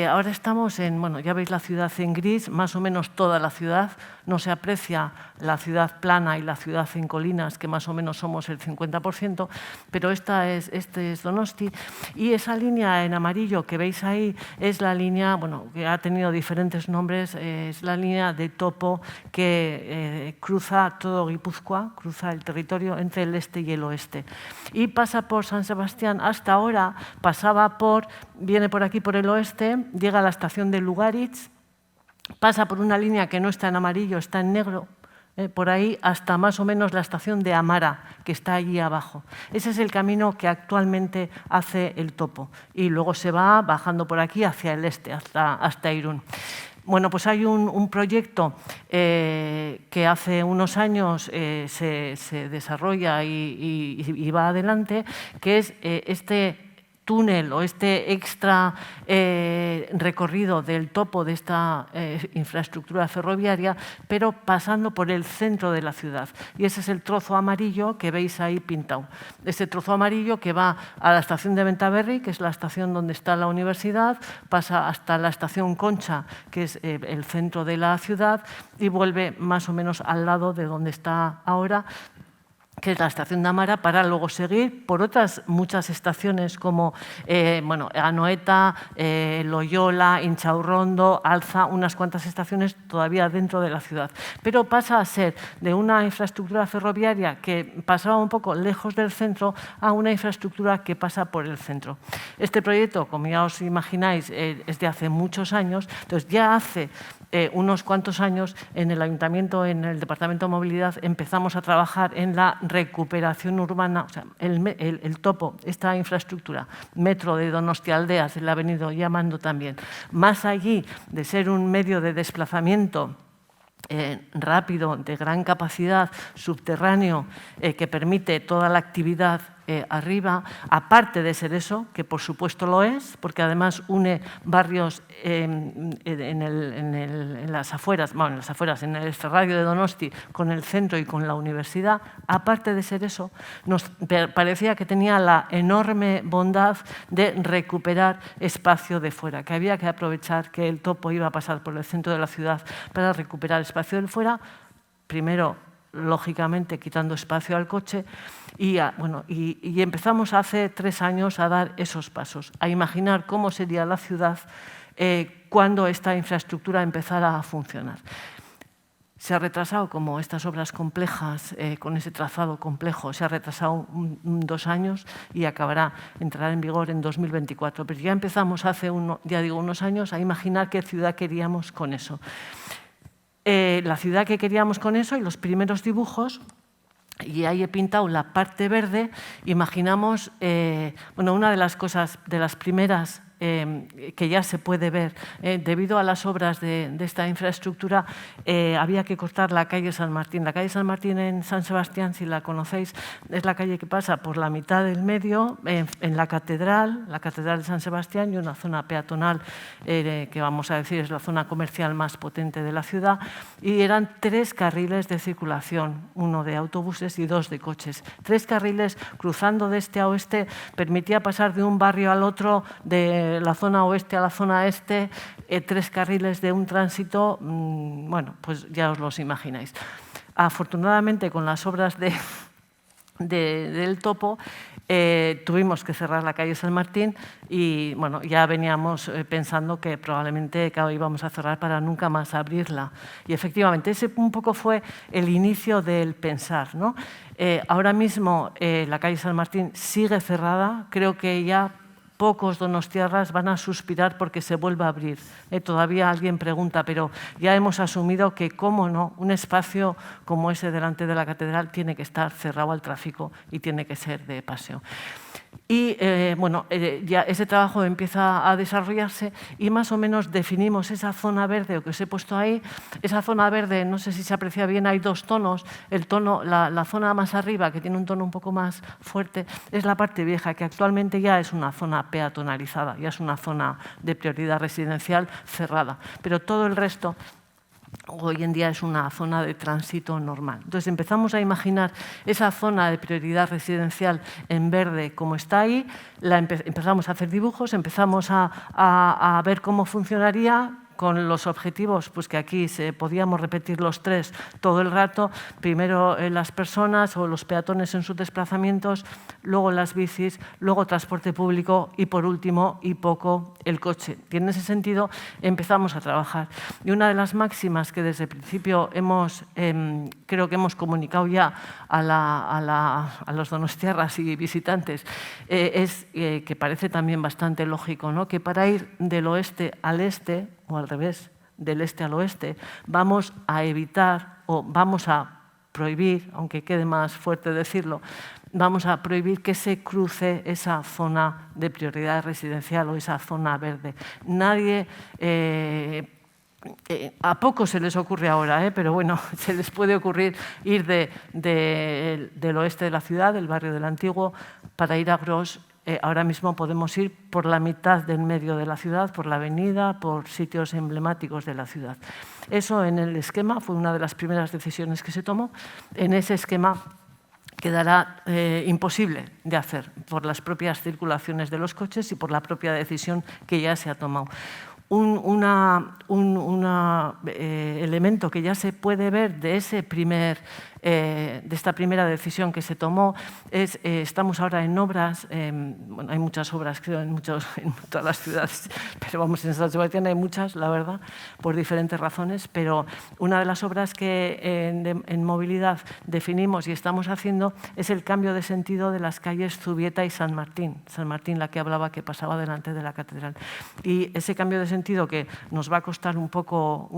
ahora estamos en, bueno, ya veis la ciudad en gris, más o menos toda la ciudad, no se aprecia la ciudad plana y la ciudad en colinas, que más o menos somos el 50%, pero este es Donosti, y esa línea en amarillo que veis ahí es la línea, bueno, que ha tenido diferentes nombres, es la línea de topo que cruza todo Guipúzcoa, cruza el territorio entre el este y el oeste. Y pasa por San Sebastián, hasta ahora viene por aquí por el oeste, llega a la estación de Lugaritz, pasa por una línea que no está en amarillo, está en negro, por ahí hasta más o menos la estación de Amara, que está allí abajo. Ese es el camino que actualmente hace el topo. Y luego se va bajando por aquí hacia el este, hasta Irún. Bueno, pues hay un proyecto que hace unos años se desarrolla y va adelante, que es este túnel o este extra recorrido del topo de esta infraestructura ferroviaria, pero pasando por el centro de la ciudad. Y ese es el trozo amarillo que veis ahí pintado. Ese trozo amarillo que va a la estación de Bentaberri, que es la estación donde está la universidad, pasa hasta la estación Concha, que es el centro de la ciudad, y vuelve más o menos al lado de donde está ahora, que es la estación de Amara, para luego seguir por otras muchas estaciones como Anoeta, Loyola, Inchaurrondo, Alza, unas cuantas estaciones todavía dentro de la ciudad. Pero pasa a ser de una infraestructura ferroviaria que pasaba un poco lejos del centro a una infraestructura que pasa por el centro. Este proyecto, como ya os imagináis, es de hace muchos años, entonces ya hace unos cuantos años en el Ayuntamiento, en el Departamento de Movilidad, empezamos a trabajar en la recuperación urbana, o sea, el topo, esta infraestructura, metro de Donostialdea, se le ha venido llamando también, más allí de ser un medio de desplazamiento rápido, de gran capacidad, subterráneo, que permite toda la actividad arriba, aparte de ser eso, que por supuesto lo es, porque además une barrios en las afueras, en el extrarradio de Donosti, con el centro y con la universidad, aparte de ser eso, nos parecía que tenía la enorme bondad de recuperar espacio de fuera, que había que aprovechar que el topo iba a pasar por el centro de la ciudad para recuperar espacio de fuera, primero, lógicamente, quitando espacio al coche, y empezamos hace 3 años a dar esos pasos, a imaginar cómo sería la ciudad cuando esta infraestructura empezara a funcionar. Se ha retrasado, como estas obras complejas, con ese trazado complejo, se ha retrasado 2 años y entrará en vigor en 2024. Pero ya empezamos hace unos años a imaginar qué ciudad queríamos con eso. la ciudad que queríamos con eso y los primeros dibujos. Y ahí he pintado la parte verde. Imaginamos, bueno, una de las cosas, de las primeras que ya se puede ver, debido a las obras de esta infraestructura, había que cortar la calle San Martín. La calle San Martín en San Sebastián, si la conocéis, es la calle que pasa por la mitad del medio, en la catedral de San Sebastián, y una zona peatonal que vamos a decir es la zona comercial más potente de la ciudad, y eran 3 carriles de circulación, 1 de autobuses y 2 de coches. 3 carriles cruzando de este a oeste, permitía pasar de un barrio al otro, de la zona oeste a la zona este, 3 carriles de un tránsito, bueno, pues ya os los imagináis. Afortunadamente, con las obras del topo, tuvimos que cerrar la calle San Martín y bueno, ya veníamos pensando que probablemente íbamos a cerrar para nunca más abrirla. Y efectivamente, ese un poco fue el inicio del pensar, ¿no? Ahora mismo la calle San Martín sigue cerrada, creo que ya pocos donostiarras van a suspirar porque se vuelva a abrir. Todavía alguien pregunta, pero ya hemos asumido que, cómo no, un espacio como ese delante de la catedral tiene que estar cerrado al tráfico y tiene que ser de paseo. Y bueno, ya ese trabajo empieza a desarrollarse y más o menos definimos esa zona verde que os he puesto ahí. Esa zona verde, no sé si se aprecia bien, hay 2 tonos. El tono, la zona más arriba, que tiene un tono un poco más fuerte, es la parte vieja, que actualmente ya es una zona peatonalizada, ya es una zona de prioridad residencial cerrada. Pero todo el resto hoy en día es una zona de tránsito normal. Entonces empezamos a imaginar esa zona de prioridad residencial en verde como está ahí, empezamos a hacer dibujos, empezamos a ver cómo funcionaría, con los objetivos, pues que aquí podíamos repetir los 3 todo el rato, primero las personas o los peatones en sus desplazamientos, luego las bicis, luego transporte público y por último y poco el coche. Y en ese sentido empezamos a trabajar. Y una de las máximas que desde el principio creo que hemos comunicado ya a los donostiarras y visitantes es que parece también bastante lógico, ¿no? Que para ir del oeste al este, o al revés, del este al oeste, vamos a evitar o vamos a prohibir, aunque quede más fuerte decirlo, vamos a prohibir que se cruce esa zona de prioridad residencial o esa zona verde. Nadie, a pocos se les ocurre ahora, pero bueno, se les puede ocurrir ir del oeste de la ciudad, del barrio del Antiguo, para ir a Gros. Ahora mismo podemos ir por la mitad del medio de la ciudad, por la avenida, por sitios emblemáticos de la ciudad. Eso en el esquema fue una de las primeras decisiones que se tomó. En ese esquema quedará imposible de hacer por las propias circulaciones de los coches y por la propia decisión que ya se ha tomado. Un elemento que ya se puede ver de esta primera decisión que se tomó es, estamos ahora en obras, bueno, hay muchas obras creo en todas las ciudades, pero vamos, en San Sebastián hay muchas, la verdad, por diferentes razones, pero una de las obras que en movilidad definimos y estamos haciendo es el cambio de sentido de las calles Zubieta y San Martín. San Martín, la que hablaba, que pasaba delante de la catedral. Y ese cambio de sentido que nos va a costar un poco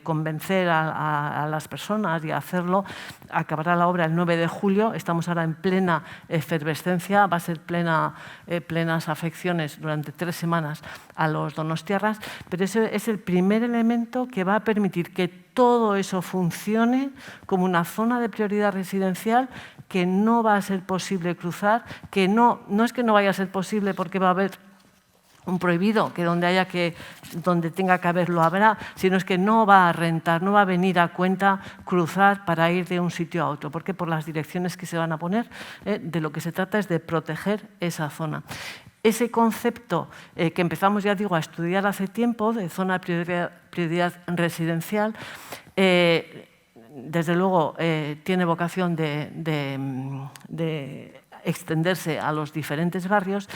convencer a las personas y hacerlo, acabará la obra el 9 de julio, estamos ahora en plena efervescencia, va a ser plenas afecciones durante 3 semanas a los donostiarras, pero ese es el primer elemento que va a permitir que todo eso funcione como una zona de prioridad residencial que no va a ser posible cruzar, que no es que no vaya a ser posible porque va a haber un prohibido, que donde tenga que haberlo habrá, sino es que no va a rentar, no va a venir a cuenta cruzar para ir de un sitio a otro, porque por las direcciones que se van a poner, de lo que se trata es de proteger esa zona. Ese concepto que empezamos, ya digo, a estudiar hace tiempo, de zona de prioridad residencial, desde luego tiene vocación de extenderse a los diferentes barrios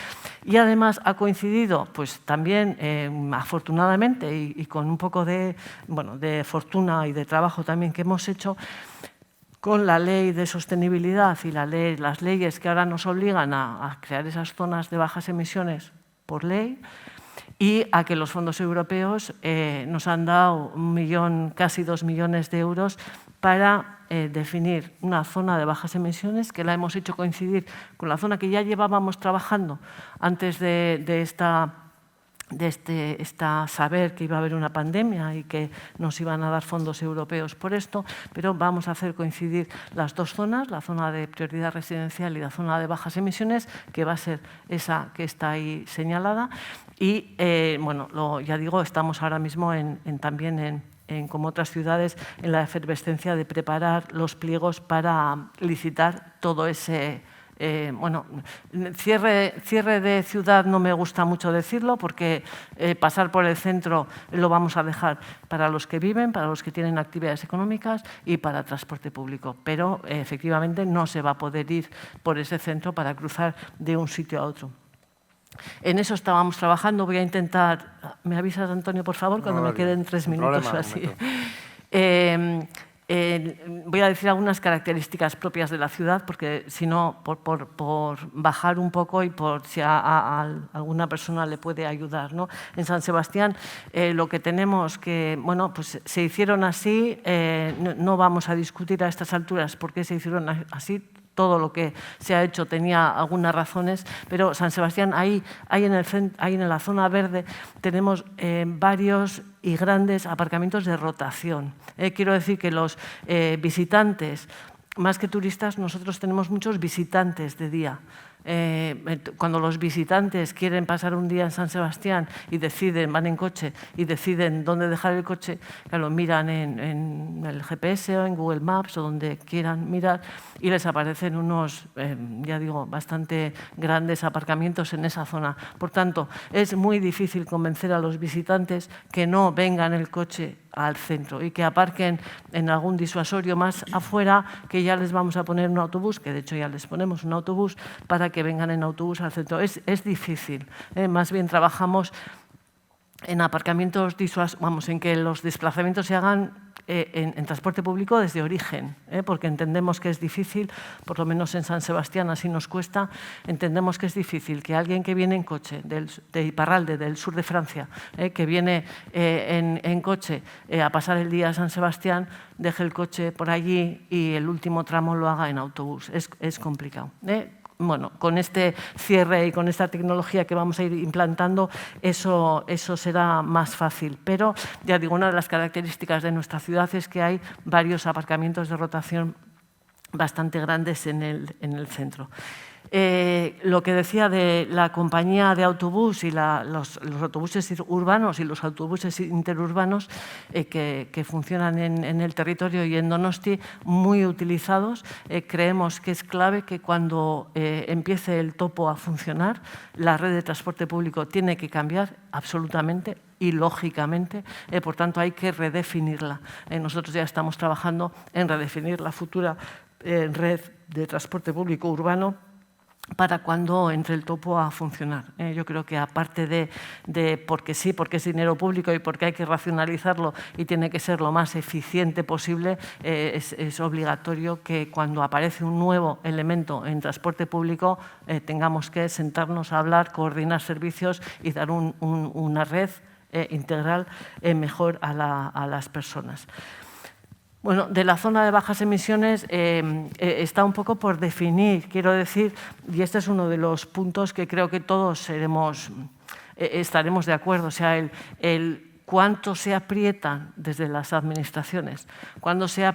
y además ha coincidido, pues también afortunadamente y con un poco de fortuna y de trabajo también que hemos hecho, con la ley de sostenibilidad y las leyes que ahora nos obligan a crear esas zonas de bajas emisiones por ley, y a que los fondos europeos nos han dado casi 2 millones de euros para definir una zona de bajas emisiones, que la hemos hecho coincidir con la zona que ya llevábamos trabajando antes de saber que iba a haber una pandemia y que nos iban a dar fondos europeos por esto, pero vamos a hacer coincidir las dos zonas, la zona de prioridad residencial y la zona de bajas emisiones, que va a ser esa que está ahí señalada. Y, bueno, ya digo, estamos ahora mismo también como otras ciudades, en la efervescencia de preparar los pliegos para licitar todo ese... bueno, cierre de ciudad no me gusta mucho decirlo porque pasar por el centro lo vamos a dejar para los que viven, para los que tienen actividades económicas y para transporte público. Pero efectivamente no se va a poder ir por ese centro para cruzar de un sitio a otro. En eso estábamos trabajando. Voy a intentar... ¿Me avisas, Antonio, por favor, cuando me queden 3 minutos o así? Voy a decir algunas características propias de la ciudad, porque si no, por bajar un poco y por si a alguna persona le puede ayudar, ¿no? En San Sebastián lo que tenemos que, bueno, pues se hicieron así, no vamos a discutir a estas alturas por qué se hicieron así. Todo lo que se ha hecho tenía algunas razones, pero San Sebastián, ahí en la zona verde, tenemos varios y grandes aparcamientos de rotación. Quiero decir que los visitantes, más que turistas, nosotros tenemos muchos visitantes de día. Cuando los visitantes quieren pasar un día en San Sebastián y van en coche y deciden dónde dejar el coche, claro, miran en el GPS o en Google Maps o donde quieran mirar y les aparecen unos, ya digo, bastante grandes aparcamientos en esa zona. Por tanto, es muy difícil convencer a los visitantes que no vengan el coche al centro y que aparquen en algún disuasorio más afuera, que ya les vamos a poner un autobús, que de hecho ya les ponemos un autobús, para que vengan en autobús al centro. Es difícil. Más bien trabajamos en aparcamientos disuasorios, vamos, en que los desplazamientos se hagan en transporte público desde origen, porque entendemos que es difícil, por lo menos en San Sebastián así nos cuesta, entendemos que es difícil que alguien que viene en coche de Iparralde, del sur de Francia, que viene en coche a pasar el día a San Sebastián, deje el coche por allí y el último tramo lo haga en autobús. Es complicado. Bueno, con este cierre y con esta tecnología que vamos a ir implantando, eso será más fácil. Pero, ya digo, una de las características de nuestra ciudad es que hay varios aparcamientos de rotación bastante grandes en el centro. Lo que decía de la compañía de autobús y los autobuses urbanos y los autobuses interurbanos que funcionan en el territorio y en Donosti, muy utilizados. Creemos que es clave que cuando empiece el topo a funcionar, la red de transporte público tiene que cambiar absolutamente y lógicamente, por tanto hay que redefinirla. Nosotros ya estamos trabajando en redefinir la futura red de transporte público urbano para cuando entre el topo a funcionar. Yo creo que aparte de porque sí, porque es dinero público y porque hay que racionalizarlo y tiene que ser lo más eficiente posible, es obligatorio que cuando aparece un nuevo elemento en transporte público tengamos que sentarnos a hablar, coordinar servicios y dar una red integral mejor a las personas. Bueno, de la zona de bajas emisiones está un poco por definir, quiero decir, y este es uno de los puntos que creo que todos estaremos de acuerdo, o sea, el cuánto se aprietan desde las administraciones, cuánto se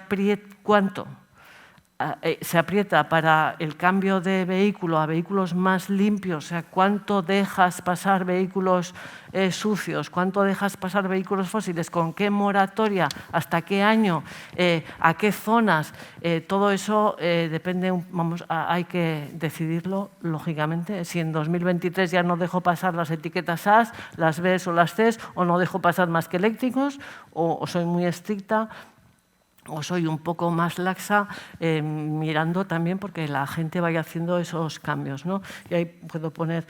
aprieta para el cambio de vehículo a vehículos más limpios, o sea, cuánto dejas pasar vehículos sucios, cuánto dejas pasar vehículos fósiles, con qué moratoria, hasta qué año, a qué zonas, todo eso depende, hay que decidirlo, lógicamente. Si en 2023 ya no dejo pasar las etiquetas A, las B o las C, o no dejo pasar más que eléctricos, o soy muy estricta. o soy un poco más laxa, mirando también porque la gente vaya haciendo esos cambios, ¿no? Y ahí puedo poner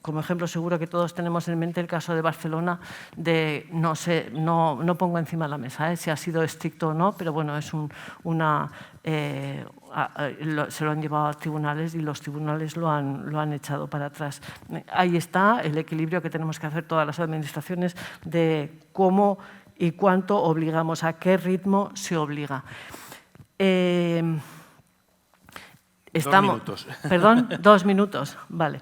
como ejemplo, seguro que todos tenemos en mente el caso de Barcelona, de, no sé, no pongo encima de la mesa si ha sido estricto o no, pero bueno, es se lo han llevado a tribunales y los tribunales lo han echado para atrás. Ahí está el equilibrio que tenemos que hacer todas las administraciones de cómo y cuánto obligamos, a qué ritmo se obliga. 2 minutos. Perdón, 2 minutos, vale.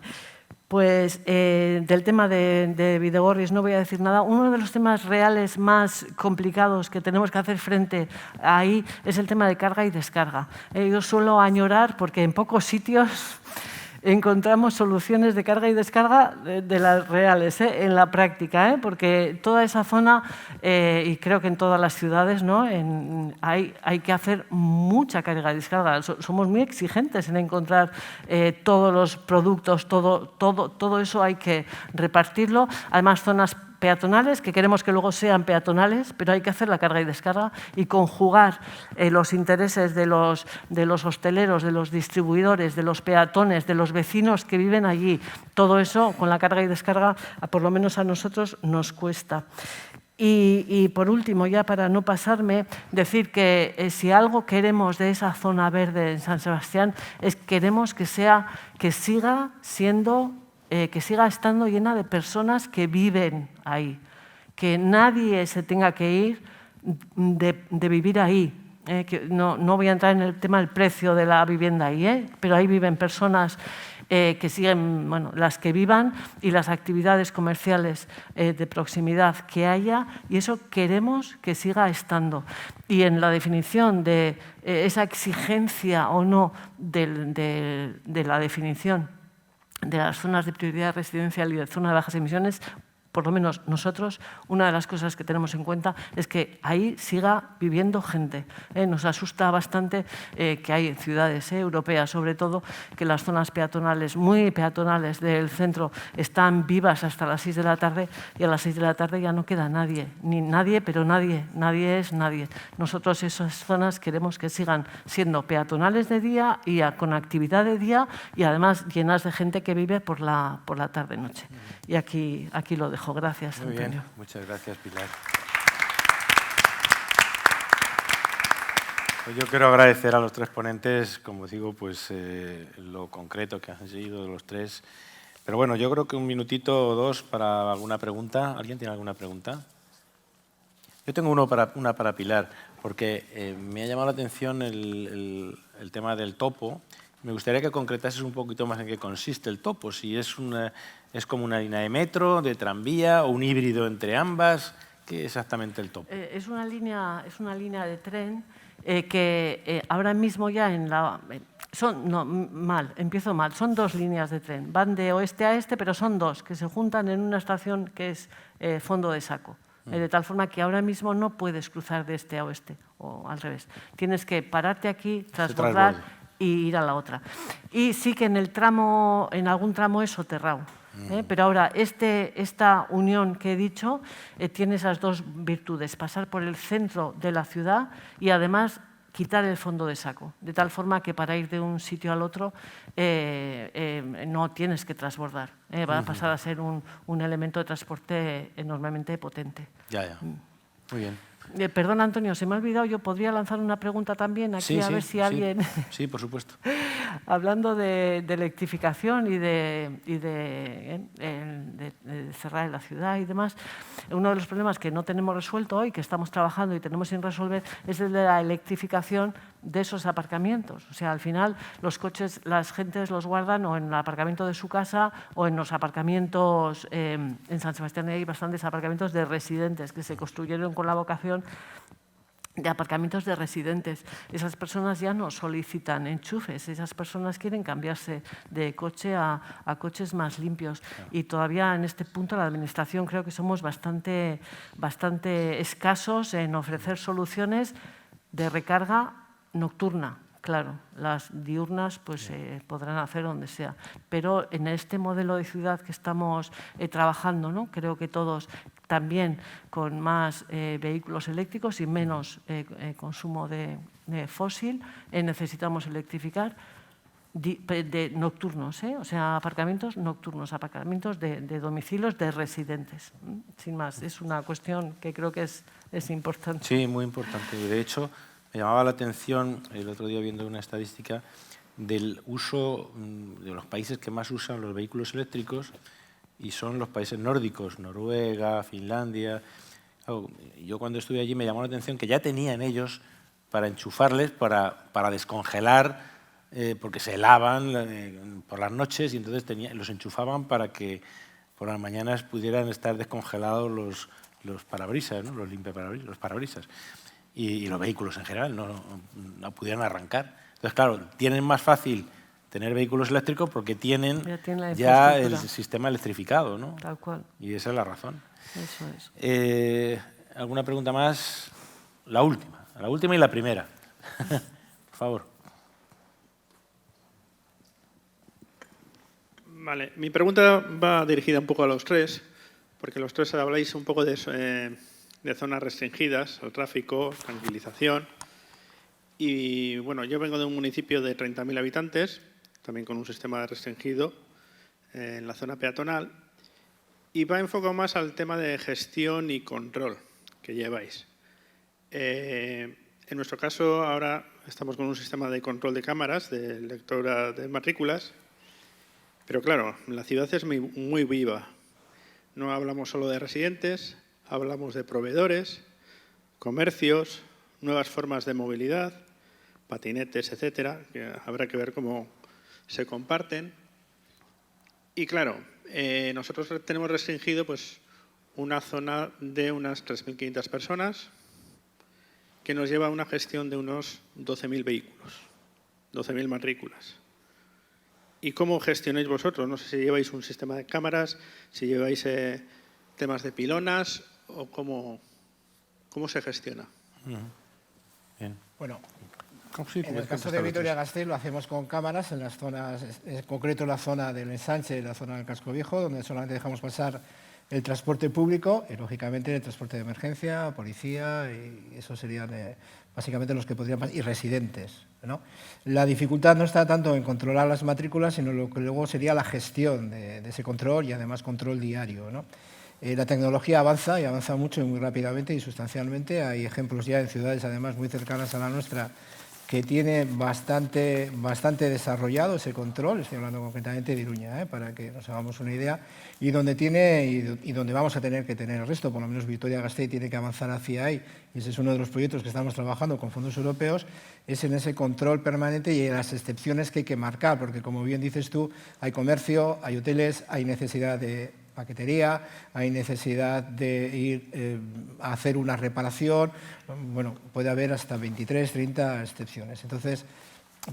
Pues del tema de Bidegorris no voy a decir nada. Uno de los temas reales más complicados que tenemos que hacer frente ahí es el tema de carga y descarga. Yo suelo añorar porque en pocos sitios encontramos soluciones de carga y descarga de las reales, en la práctica, porque toda esa zona, y creo que en todas las ciudades, ¿no? hay que hacer mucha carga y descarga. Somos muy exigentes en encontrar todos los productos, todo eso hay que repartirlo. Además, zonas peatonales, que queremos que luego sean peatonales, pero hay que hacer la carga y descarga y conjugar los intereses de los hosteleros, de los distribuidores, de los peatones, de los vecinos que viven allí. Todo eso con la carga y descarga, por lo menos a nosotros, nos cuesta. Y por último, ya para no pasarme, decir que si algo queremos de esa zona verde en San Sebastián es queremos que siga estando llena de personas que viven ahí, que nadie se tenga que ir de vivir ahí. Que no voy a entrar en el tema del precio de la vivienda ahí, pero ahí viven personas que siguen, bueno, las que vivan y las actividades comerciales de proximidad que haya, y eso queremos que siga estando. Y en la definición de esa exigencia o no de la definición de las zonas de prioridad residencial y de zona de bajas emisiones, por lo menos nosotros, una de las cosas que tenemos en cuenta es que ahí siga viviendo gente. Nos asusta bastante que hay ciudades europeas, sobre todo, que las zonas peatonales, muy peatonales del centro, están vivas hasta las 6 de la tarde y a las 6 de la tarde ya no queda nadie. Ni nadie, pero nadie es nadie. Nosotros esas zonas queremos que sigan siendo peatonales de día y con actividad de día y además llenas de gente que vive por la tarde-noche. Y aquí lo dejo. Gracias, Muy Antonio. bien, muchas gracias, Pilar. Pues yo quiero agradecer a los 3 ponentes, como digo, pues lo concreto que han sido los 3. Pero bueno, yo creo que 1 minutito o 2 para alguna pregunta. ¿Alguien tiene alguna pregunta? Yo tengo una para Pilar, porque me ha llamado la atención el tema del topo. Me gustaría que concretases un poquito más en qué consiste el topo, si es como una línea de metro, de tranvía o un híbrido entre ambas. ¿Qué es exactamente el topo? Es una línea de tren que ahora mismo ya empiezo mal. Son 2 líneas de tren. Van de oeste a este, pero son 2 que se juntan en una estación que es Fondo de Saco. De tal forma que ahora mismo no puedes cruzar de este a oeste o al revés. Tienes que pararte aquí, transbordar y ir a la otra. Y sí que en algún tramo es soterrado. Pero ahora, esta unión que he dicho tiene esas 2 virtudes, pasar por el centro de la ciudad y además quitar el fondo de saco, de tal forma que para ir de un sitio al otro no tienes que transbordar. Va a pasar a ser un elemento de transporte enormemente potente. Ya. Muy bien. Perdón, Antonio, se me ha olvidado, yo podría lanzar una pregunta también aquí, a ver si alguien... Sí, por supuesto. Hablando de electrificación y de cerrar la ciudad y demás, uno de los problemas que no tenemos resuelto hoy, que estamos trabajando y tenemos sin resolver, es el de la electrificación de esos aparcamientos. O sea, al final los coches, las gentes los guardan o en el aparcamiento de su casa o en los aparcamientos, en San Sebastián hay bastantes aparcamientos de residentes que se construyeron con la vocación de aparcamientos de residentes. Esas personas ya no solicitan enchufes, esas personas quieren cambiarse de coche a coches más limpios. Claro. Y todavía en este punto la Administración creo que somos bastante escasos en ofrecer soluciones de recarga nocturna. Claro, las diurnas pues podrán hacer donde sea, pero en este modelo de ciudad que estamos trabajando, ¿no? Creo que todos también con más vehículos eléctricos y menos consumo de fósil. Necesitamos electrificar de nocturnos, o sea, aparcamientos nocturnos, aparcamientos de domicilios de residentes. Sin más, es una cuestión que creo que es importante. Sí, muy importante. De hecho, me llamaba la atención el otro día viendo una estadística del uso de los países que más usan los vehículos eléctricos, y son los países nórdicos, Noruega, Finlandia. Yo cuando estuve allí me llamó la atención que ya tenían ellos para enchufarles, para descongelar, porque se helaban por las noches, y entonces los enchufaban para que por las mañanas pudieran estar descongelados los parabrisas, ¿no? Los limpiaparabrisas, los parabrisas, y los vehículos en general no pudieran arrancar. Entonces, claro, tienen más fácil tener vehículos eléctricos porque tienen ya el sistema electrificado, ¿no? Tal cual. Y esa es la razón. Eso es. ¿Alguna pregunta más? La última y la primera. Por favor. Vale, mi pregunta va dirigida un poco a los tres, porque los tres habláis un poco de zonas restringidas, al tráfico, tranquilización. Y bueno, yo vengo de un municipio de 30.000 habitantes, también con un sistema restringido en la zona peatonal, y va enfocado más al tema de gestión y control que lleváis. En nuestro caso, ahora estamos con un sistema de control de cámaras, de lectura de matrículas, pero claro, la ciudad es muy viva. No hablamos solo de residentes, hablamos de proveedores, comercios, nuevas formas de movilidad, patinetes, etcétera, que habrá que ver cómo se comparten. Y claro, nosotros tenemos restringido pues, una zona de unas 3.500 personas que nos lleva a una gestión de unos 12.000 vehículos, 12.000 matrículas. ¿Y cómo gestionáis vosotros? No sé si lleváis un sistema de cámaras, si lleváis temas de pilonas o cómo se gestiona. Bien. Bueno, Sí, en el caso de Vitoria-Gasteiz lo hacemos con cámaras en las zonas, en concreto la zona del ensanche, la zona del casco viejo, donde solamente dejamos pasar el transporte público y, lógicamente, el transporte de emergencia, policía, y esos serían básicamente los que podrían pasar, y residentes, ¿no? La dificultad no está tanto en controlar las matrículas, sino lo que luego sería la gestión de ese control y, además, control diario, ¿no? La tecnología avanza, y avanza mucho y muy rápidamente y sustancialmente. Hay ejemplos ya en ciudades, además, muy cercanas a la nuestra, que tiene bastante desarrollado ese control. Estoy hablando concretamente de Iruña, para que nos hagamos una idea, y donde donde vamos a tener que tener el resto, por lo menos Vitoria-Gasteiz tiene que avanzar hacia ahí, y ese es uno de los proyectos que estamos trabajando con fondos europeos, es en ese control permanente y en las excepciones que hay que marcar, porque, como bien dices tú, hay comercio, hay hoteles, hay necesidad de paquetería, hay necesidad de ir a hacer una reparación. Bueno, puede haber hasta 23, 30 excepciones. Entonces,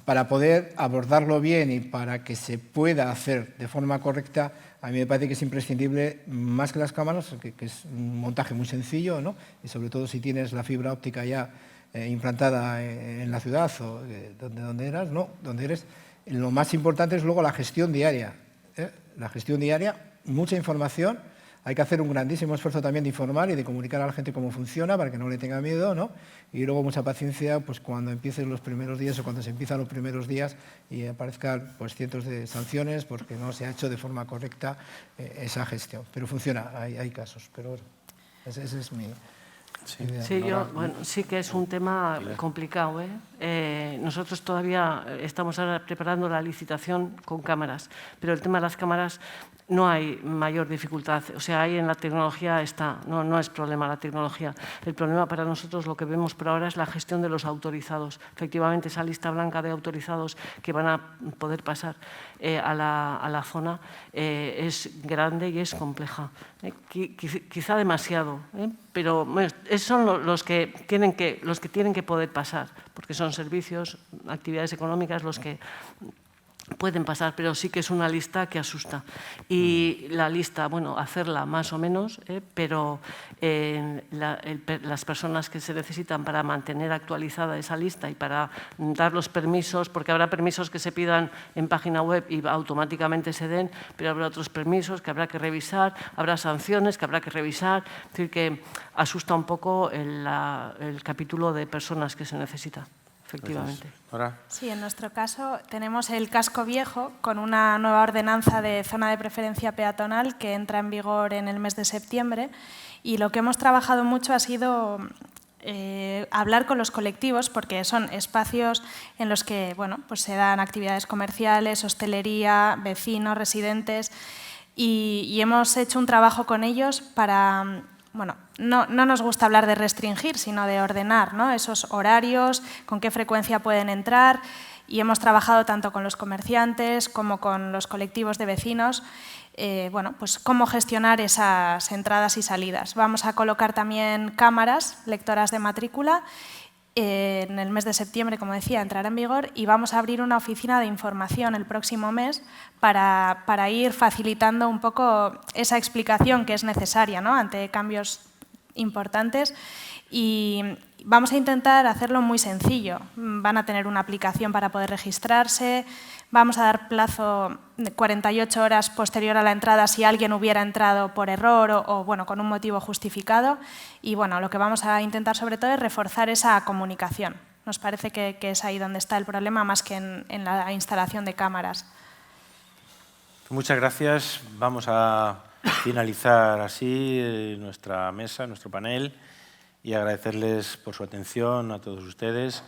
para poder abordarlo bien y para que se pueda hacer de forma correcta, a mí me parece que es imprescindible, más que las cámaras, que es un montaje muy sencillo, ¿no? Y sobre todo si tienes la fibra óptica ya implantada en la ciudad o donde eres, lo más importante es luego la gestión diaria. La gestión diaria, mucha información, hay que hacer un grandísimo esfuerzo también de informar y de comunicar a la gente cómo funciona para que no le tenga miedo, ¿no? Y luego mucha paciencia pues, cuando empiecen los primeros días o cuando se empiezan los primeros días y aparezcan pues, cientos de sanciones porque no se ha hecho de forma correcta esa gestión. Pero funciona, hay casos, pero bueno, ese es mi... Sí, sí que es un tema complicado, nosotros todavía estamos ahora preparando la licitación con cámaras, pero el tema de las cámaras no hay mayor dificultad. O sea, ahí en la tecnología está, no es problema la tecnología. El problema para nosotros, lo que vemos por ahora, es la gestión de los autorizados. Efectivamente, esa lista blanca de autorizados que van a poder pasar a la zona es grande y es compleja. Quizá demasiado, pero bueno, son los que tienen que poder pasar, porque son servicios, actividades económicas los que pueden pasar, pero sí que es una lista que asusta. Y la lista, bueno, hacerla más o menos, pero las personas que se necesitan para mantener actualizada esa lista y para dar los permisos, porque habrá permisos que se pidan en página web y automáticamente se den, pero habrá otros permisos que habrá que revisar, habrá sanciones que habrá que revisar, es decir, que asusta un poco el capítulo de personas que se necesita. Efectivamente. Sí, en nuestro caso tenemos el casco viejo con una nueva ordenanza de zona de preferencia peatonal que entra en vigor en el mes de septiembre y lo que hemos trabajado mucho ha sido hablar con los colectivos porque son espacios en los que bueno, pues se dan actividades comerciales, hostelería, vecinos, residentes y hemos hecho un trabajo con ellos para… Bueno, no nos gusta hablar de restringir, sino de ordenar, ¿no? Esos horarios, con qué frecuencia pueden entrar y hemos trabajado tanto con los comerciantes como con los colectivos de vecinos, bueno, pues cómo gestionar esas entradas y salidas. Vamos a colocar también cámaras lectoras de matrícula. En el mes de septiembre, como decía, entrará en vigor y vamos a abrir una oficina de información el próximo mes para ir facilitando un poco esa explicación que es necesaria, ¿no? Ante cambios importantes y vamos a intentar hacerlo muy sencillo. Van a tener una aplicación para poder registrarse, vamos a dar plazo de 48 horas posterior a la entrada si alguien hubiera entrado por error o bueno, con un motivo justificado y bueno, lo que vamos a intentar sobre todo es reforzar esa comunicación. Nos parece que es ahí donde está el problema más que en la instalación de cámaras. Muchas gracias. Vamos a finalizar así nuestra mesa, nuestro panel y agradecerles por su atención a todos ustedes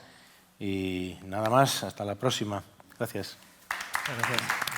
y nada más, hasta la próxima. Gracias. Gracias.